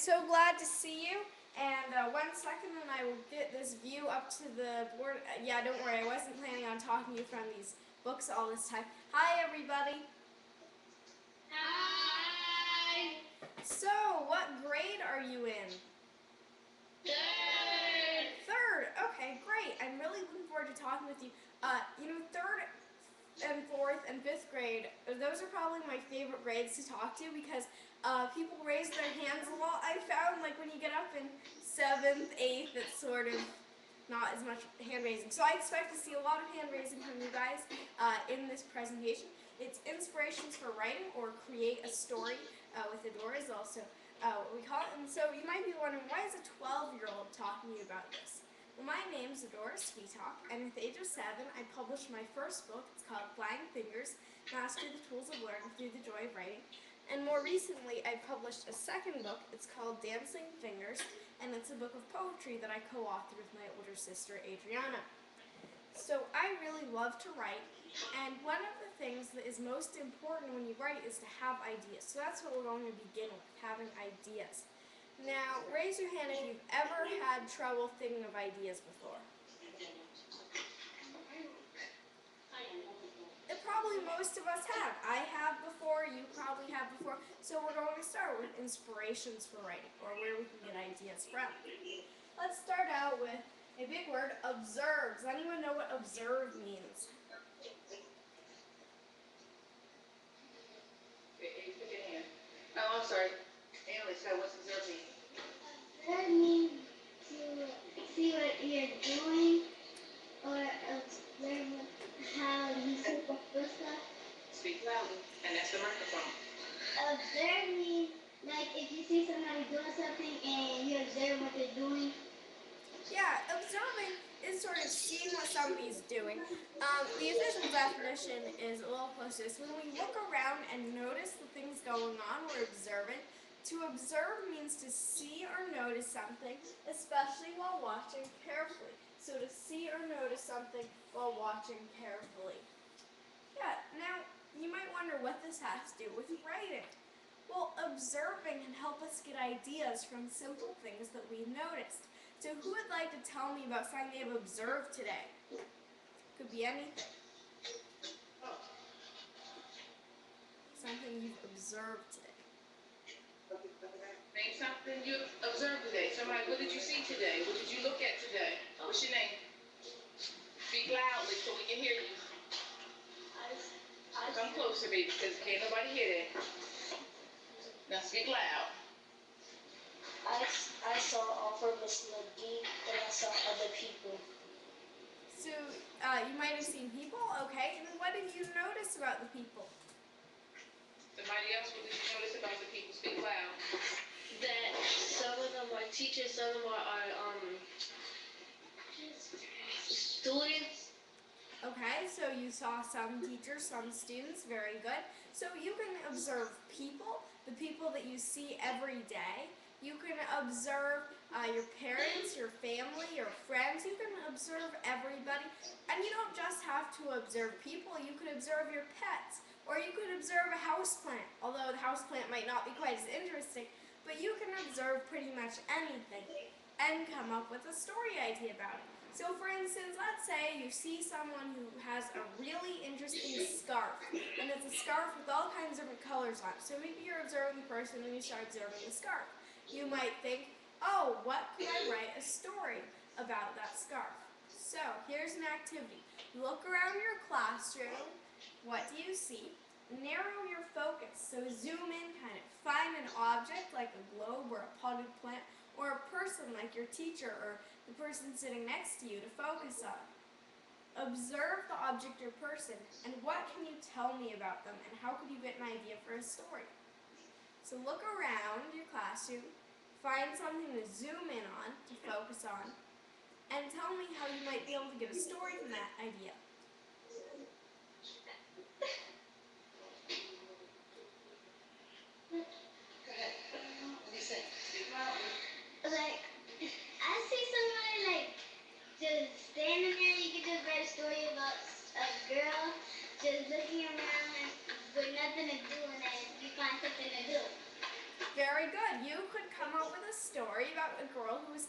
So glad to see you. And 1 second, and I will get this view up to the board. Yeah, don't worry. I wasn't planning on talking to you from these books all this time. Hi, everybody. Hi. So, what grade are you in? Third. Third. Okay, great. I'm really looking forward to talking with you. Third and fourth and fifth grade, those are probably my favorite grades to talk to because people raise their hands a lot. I found like when you get up in seventh, eighth, it's sort of not as much hand raising. So I expect to see a lot of hand raising from you guys in this presentation. It's inspirations for writing or create a story with Adora is also what we call it. And so you might be wondering, why is a 12-year-old talking to you about this? Well, my name's Adora Svitak, and at the age of 7, I published my first book. It's called Flying Fingers, Master the Tools of Learning Through the Joy of Writing. And more recently, I published a second book. It's called Dancing Fingers, and it's a book of poetry that I co-authored with my older sister, Adriana. So I really love to write, and one of the things that is most important when you write is to have ideas. So that's what we're going to begin with, having ideas. Now, raise your hand if you've ever had trouble thinking of ideas before. Probably most of us have. I have before, you probably have before. So we're going to start with inspirations for writing, or where we can get ideas from. Let's start out with a big word, observe. Does anyone know what observe means? Oh, I'm sorry. Emily said, what's observe mean? That means to see what you're doing or observe how you super stuff. Speak loudly, and that's the microphone. Observe means like if you see somebody doing something and you observe what they're doing. Yeah, observing is sort of seeing what somebody's doing. The official definition is a little closer. So when we look around and notice the things going on, we're observing. To observe means to see or notice something, especially while watching carefully. So to see or notice something while watching carefully. Yeah, now you might wonder what this has to do with writing. Well, observing can help us get ideas from simple things that we noticed. So who would like to tell me about something they've observed today? Could be anything. Something you've observed today. Name something you observed today. Somebody, what did you see today? What did you look at today? What's your name? Speak loudly so we can hear you. Come closer, baby, because can't nobody hear that. Now speak loud. I saw on-purpose McGee and I saw other people. So you might have seen people, okay, and then what did you notice about the people? Somebody else, what did you notice about the people? Speak loud. That some of them are teachers, some of them are students. Okay, so you saw some teachers, some students, very good. So you can observe people, the people that you see every day. You can observe your parents, your family, your friends. You can observe everybody. And you don't just have to observe people. You could observe your pets. Or you could observe a houseplant, although the houseplant might not be quite as interesting. But you can observe pretty much anything and come up with a story idea about it. So for instance, let's say you see someone who has a really interesting scarf, and it's a scarf with all kinds of different colors on it. So maybe you're observing the person and you start observing the scarf. You might think, oh, what could I write a story about that scarf? So here's an activity. Look around your classroom. What do you see? Narrow your focus. So zoom in, kind of find an object like a globe or a potted plant, or a person like your teacher or the person sitting next to you to focus on. Observe the object or person, and what can you tell me about them, and how could you get an idea for a story? So look around your classroom, find something to zoom in on, to focus on, and tell me how you might be able to get a story from that idea. Like, I see somebody like just standing there. You could just write a story about a girl just looking around with nothing to do, and then you find something to do. Very good. You could come up with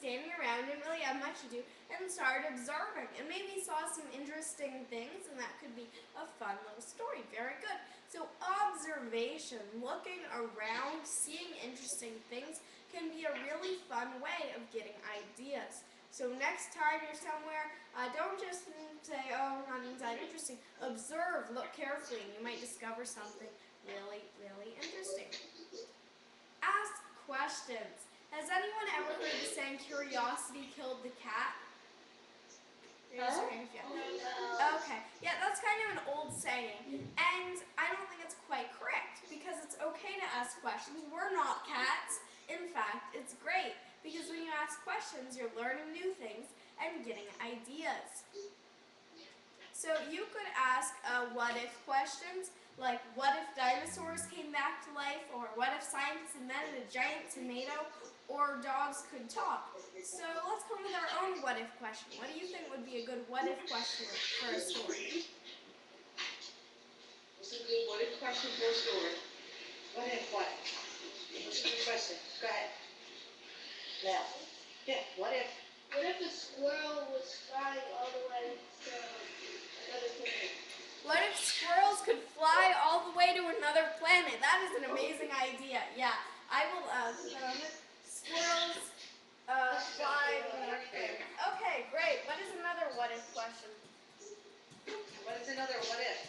standing around, didn't really have much to do, and started observing, and maybe saw some interesting things, and that could be a fun little story. Very good. So observation, looking around, seeing interesting things, can be a really fun way of getting ideas. So next time you're somewhere, don't just say, oh, not that interesting. Observe, look carefully, and you might discover something really, really interesting. Ask questions. Has anyone ever heard the saying, curiosity killed the cat? Raise your hand if you have. Okay, yeah, that's kind of an old saying, and I don't think it's quite correct, because it's okay to ask questions. We're not cats. In fact, it's great, because when you ask questions, you're learning new things and getting ideas. So you could ask what-if questions, like what if dinosaurs came back to life, or what if scientists invented a giant tomato, or dogs could talk. So let's come with our own what-if question. What do you think would be a good what-if question for a story? What's a good what-if question for a story? What if what? What's a good question? Go ahead. Now, yeah, what if? What if a squirrel was flying all the way to another planet? What if squirrels could fly all the way to another planet? That is an amazing idea. Yeah, I will put that on it. Squirrels fly to another planet. Okay, great. What is another what-if question? What is another what if?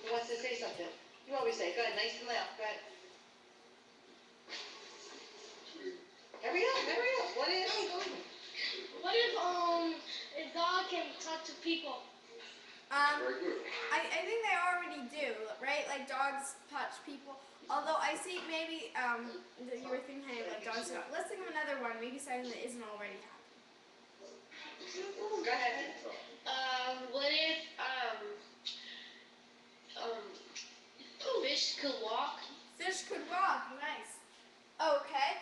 Who wants to say something? You always say. Go ahead, nice and loud. Go ahead. Hurry up, hurry up. What if? What if a dog can talk to people? I think they already do, right? Like dogs touch people. Although I see maybe that you were thinking about dogs. Let's think of another one, maybe something that isn't already happening. Go ahead. What if fish could walk? Fish could walk. Nice. Okay.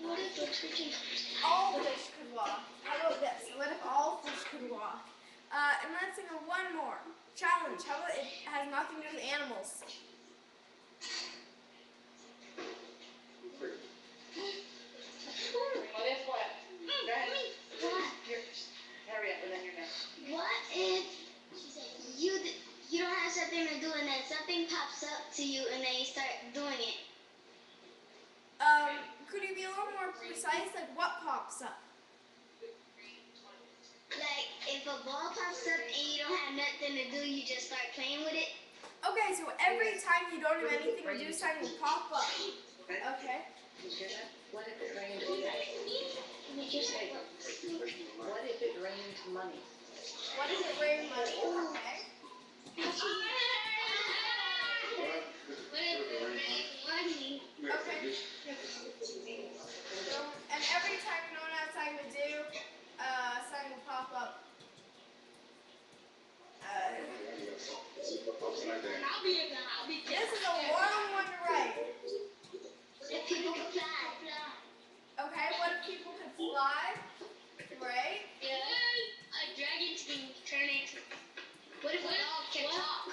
What if the chicken? All fish could walk. How about this? What if all fish could walk? And let's think of one more. Challenge. How about it has nothing to do with animals? What if what? Go ahead. Here, hurry up and then you're next. What if you don't have something to do and then something pops up to you and then you start doing it? Could you be a little more precise? Like what pops up? Like if a ball pops up and you don't have nothing to do, you just start playing with it? Okay, so every time you don't have anything to do, something will pop up. Okay. You hear that? What if it rained money? What if it rained money? What does it rain money? Okay. Money. Okay. So, and every time you don't have something to do, something will pop up. This is a long one to write. If people could fly. Okay, what if people could fly? Right? Yeah. A dragon can turn into. What if a dog can talk?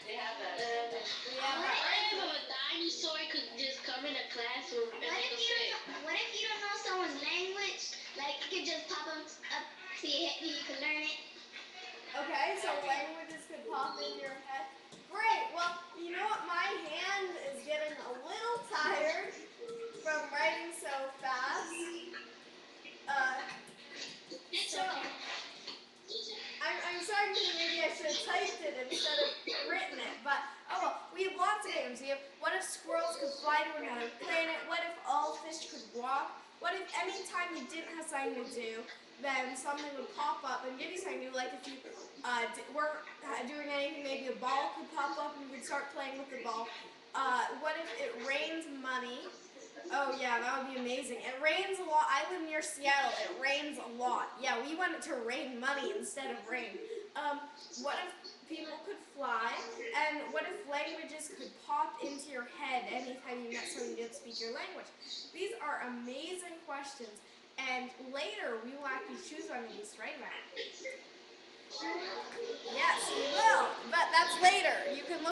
They have that. Yeah. What if a dinosaur could just come in a classroom and make a say? What if you don't know someone's language? Like it could just pop up to your head and you can learn it? Okay, so languages could pop in your head. Great. Well, you know what? My hand is getting a little tired from writing so fast. So I'm starting to think maybe I should have typed it instead of written it. But oh well, we have lots of games. We have what if squirrels could fly to another planet? What if all fish could walk? What if any time you didn't have something to do, then something would pop up and give you something to do? Like if you weren't doing anything, maybe a ball could pop up and you could start playing with the ball. What if it rains money? Oh yeah, that would be amazing. It rains a lot. I live near Seattle. It rains a lot. Yeah, we want it to rain money instead of rain. What if people could fly? And what if languages could pop into your head anytime you met someone who didn't speak your language? These are amazing questions. And later, we will actually choose one of these, right, Matt? Yes, we will. But that's later. You can look